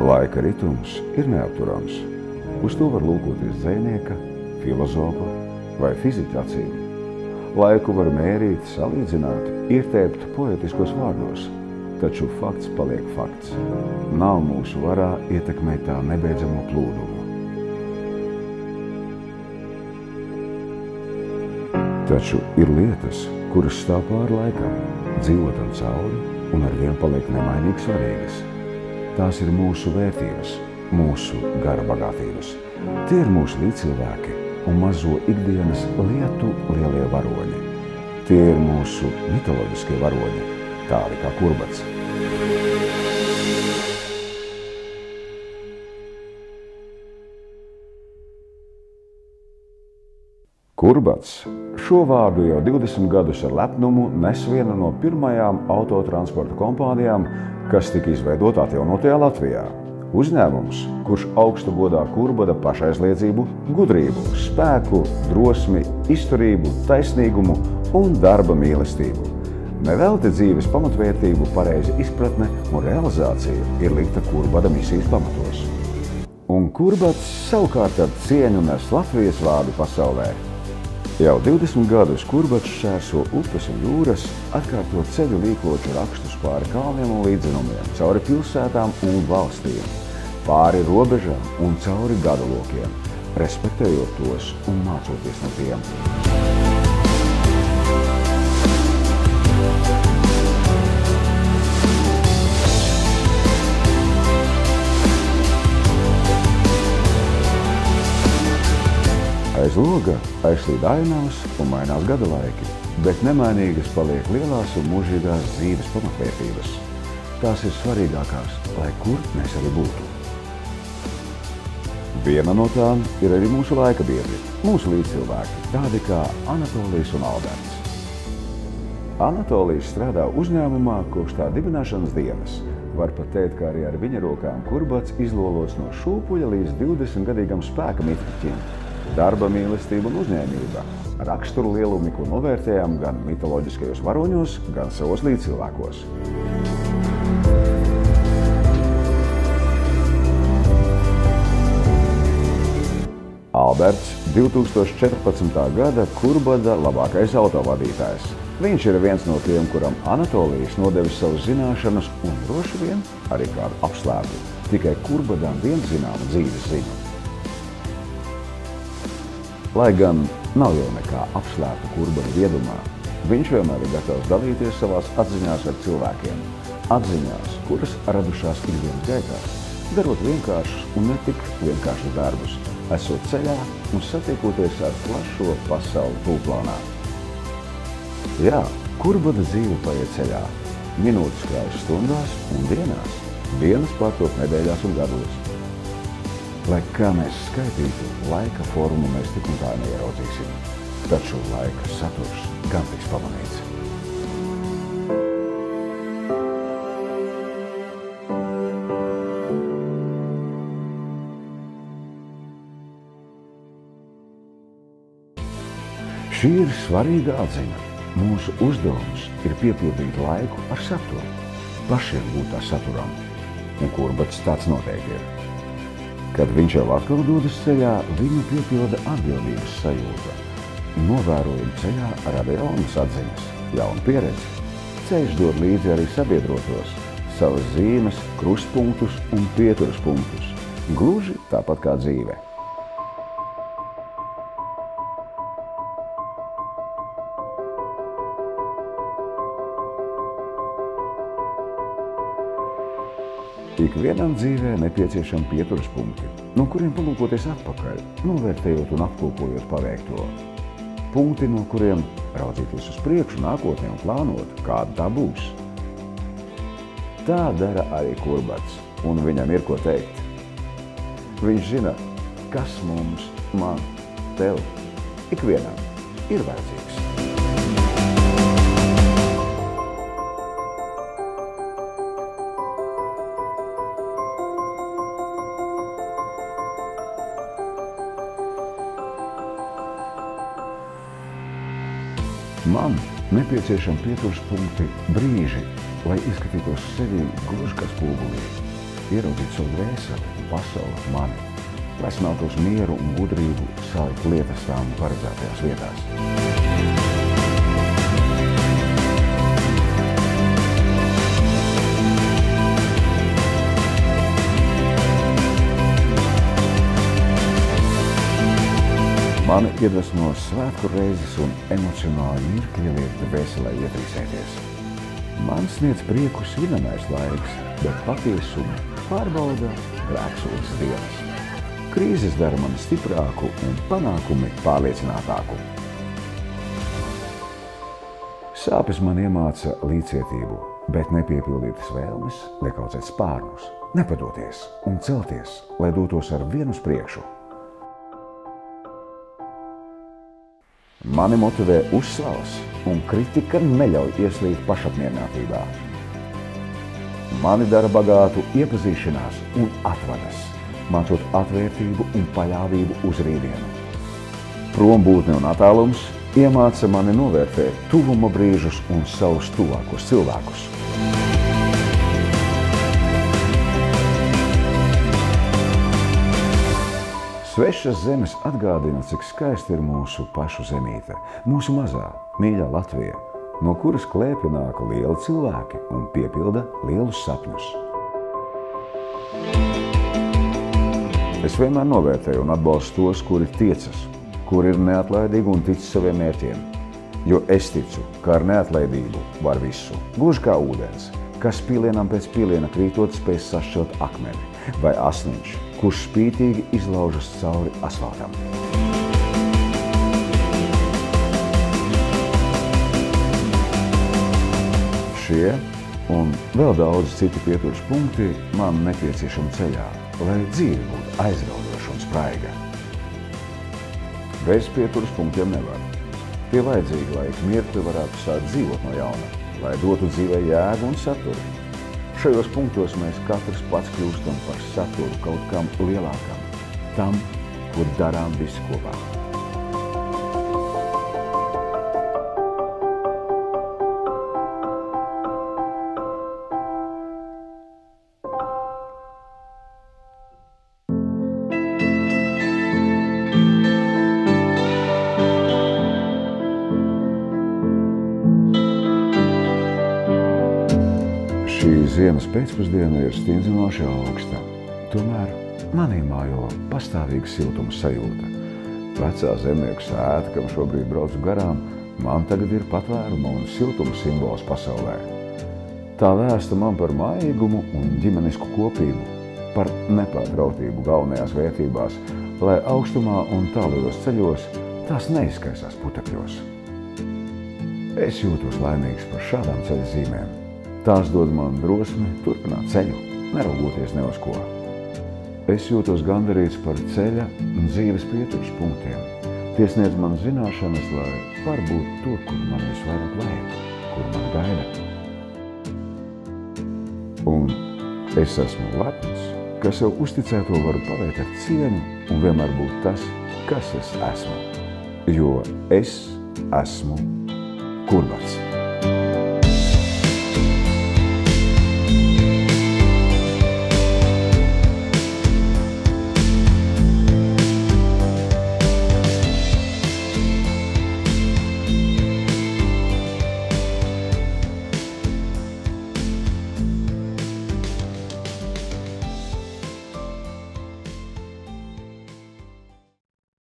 Laika ritums ir neapturams. Uz to var lūkoties dzejnieka, filozofa vai fiziķa acīm. Laiku var mērīt, salīdzināt, ietērpt poetiskos vārdos, taču fakts paliek fakts. Nav mūsu varā ietekmēt tā nebeidzamo plūdumu. Taču ir lietas, kuras stāv pāri laikam, dzīvo tam cauri un arvien paliek nemainīgi svarīgas. Tās ir mūsu vērtības, mūsu gara bagātības. Tie ir mūsu līdzcilvēki un mazo ikdienas lietu lielie varoņi. Tie ir mūsu mitoloģiskie varoņi, tādi kā Kurbats. Kurbats šo vārdu jau 20 gadus ar lepnumu nes viena no pirmajām autotransporta kompānijām, kas tika izveidota atjaunotajā Latvijā. Uzņēmums, kurš augstu godā Kurbada pašaizliedzību, gudrību, spēku, drosmi, izturību, taisnīgumu un darba mīlestību. Nevelti dzīves pamatvērtību, pareiza izpratne un realizācija ir likta Kurbada misijas pamatos. Un Kurbats savukārt ar cieņu nes Latvijas vārdu pasaulē. Jau 20 gadus Kurbats šķērso upes un jūras, atkārtot ceļu līkloču rakstus pāri kalniem un līdzenumiem, cauri pilsētām un valstīm, pāri robežām un cauri gadalokiem, respektējot tos un mācoties no tiem. Aiz loga aizslīd ainavas un mainās gada laiki, bet nemainīgas paliek lielās un mūžīgās dzīves pamatvērtības. Tās ir svarīgākās, lai kur mēs arī būtu. Viena no tām ir arī mūsu laika biedri, mūsu līdzcilvēki, tādi kā Anatolijs un Alberts. Anatolijs strādā uzņēmumā kopš tā dibināšanas dienas. Var pat teikt, ka arī ar viņa rokām Kurbats izlolos no šūpuļa līdz 20-gadīgam spēka mitriķim. Darba mīlestība un uzņēmība, raksturu lielumi, ko novērtējam gan mitoloģiskajos varoņos, gan savos līdzcilvēkos. Alberts 2014. gada Kurbada labākais autovadītājs. Viņš ir viens no tiem, kuram Anatolijs nodevis savas zināšanas un droši vien arī kādu apslēpu. Tikai Kurbadām vien zināma dzīves ziņa. Lai gan nav jau nekā apslēpta Kurbada viedumā, viņš vienmēr ir gatavs dalīties savās atziņās ar cilvēkiem. Atziņās, kuras radušās ikdienas gaitā, darot vienkāršus un ne tik vienkāršus darbus, esot ceļā un satiekoties ar plašo pasauli tūplānā. Jā, Kurbada dzīve paiet ceļā. Minūtes krājas stundās un dienās, dienas pārtop nedēļās un gados. Lai kā mēs skaitītu, laika formu mēs tik un tā neieraudzīsim, taču laika saturs gan tiks pamanīts. Šī ir svarīga atziņa. Mūsu uzdevums ir piepildīt laiku ar saturu, pašiem būt tā saturam, un Kurbats tāds noteikti ir. Kad viņš jau atkal dodas ceļā, viņu piepilda atbildības sajūta. Novērojumi ceļā rada jaunas atziņas, jaunu pieredzi. Ceļš dod līdzi arī sabiedrotos, savas zīmes, krustpunktus un pieturas punktus. Gluži tāpat kā dzīve. Ikvienam dzīvē nepieciešami pieturas punkti, no kuriem palūkoties atpakaļ, novērtējot un apkopojot paveikto. Punkti, no kuriem raudzīties uz priekšu, nākotnē un plānot, kāda tā būs. Tā dara arī Kurbats, un viņam ir ko teikt. Viņš zina, kas mums, man, tev, ikvienam ir vajadzīgs. Man nepieciešami pieturas punkti brīži, lai izskatītos sevi gluži kā spogulī. ieraudzīt savu dvēseli un pasauli mani, lai smeltos mieru un gudrību salikt lietas tām paredzētajās vietās. Mani iedvesmo svētku reizes un emocionāli mirkļi liek dvēselē ietrīsēties. Man sniedz prieku svinamais laiks, bet patiesumu pārbauda grēksūdzes dienas. Krīzes dara mani stiprāku un panākumi pārliecinātāku. Sāpes man iemāca līdzcietību, bet nepiepildītas vēlmes liek audzēt spārnus, nepadoties un celties, lai dotos ar vienu uz priekšu. Mani motivē uzslavas, un kritika neļauj ieslīgt pašapmierinātībā. Mani dara bagātu iepazīšanās un atvadas, mācot atvērtību un paļāvību uz rītdienu. Prombūtne un attālums iemāca mani novērtēt tuvuma brīžus un savus tuvākos cilvēkus. Svešas zemes atgādina, cik skaisti ir mūsu pašu zemīte, mūsu mazā, mīļā Latvija, no kuras klēpja nāk lieli cilvēki un piepilda lielus sapņus. Es vienmēr novērtēju un atbalstu tos, kuri tiecas, kuri ir neatlaidīgi un tic saviem mērķiem, jo es ticu, ka ar neatlaidību var visu, gluži kā ūdens, kas pīlienam pēc pīliena krītot spēj sašķelt akmeni, vai asniņš, kurš spītīgi izlaužas cauri asfaltam. Šie un vēl daudz citi pieturas punkti man nepieciešami ceļā, lai dzīve būtu aizraujoša un spraiga. Bez pieturas punktiem nevar. Tie vajadzīgi, lai ik mirkli varētu sākt dzīvot no jauna, lai dotu dzīvē jēgu un saturu. Šajos punktos mēs katrs pats kļūstam par saturu kaut kam lielākam, tam, kur darām visi kopā. Šī ziemas pēcpusdiena ir stingzinoši augsta, tomēr manī mājo pastāvīga siltuma sajūta. Vecā zemnieku sēta, kam šobrīd braucu garām, man tagad ir patvēruma un siltuma simbols pasaulē. Tā vēsta man par maigumu un ģimenisku kopību, par nepārtrautību galvenajās vērtībās, lai augstumā un tālajos ceļos tās neizskaisās putekļos. Es jūtos laimīgs par šādām ceļa zīmēm. Tās dod man drosmi turpināt ceļu, neraugoties ne uz ko. Es jūtos gandarīts par ceļa un dzīves pieturas punktiem. Tie sniedz man zināšanas, lai var būt tur, kur man visvairāk vajag, kur man gaida. Un es esmu lepns, ka sev uzticēto varu paveikt ar cieņu un vienmēr būt tas, kas es esmu. Jo es esmu Kurbats.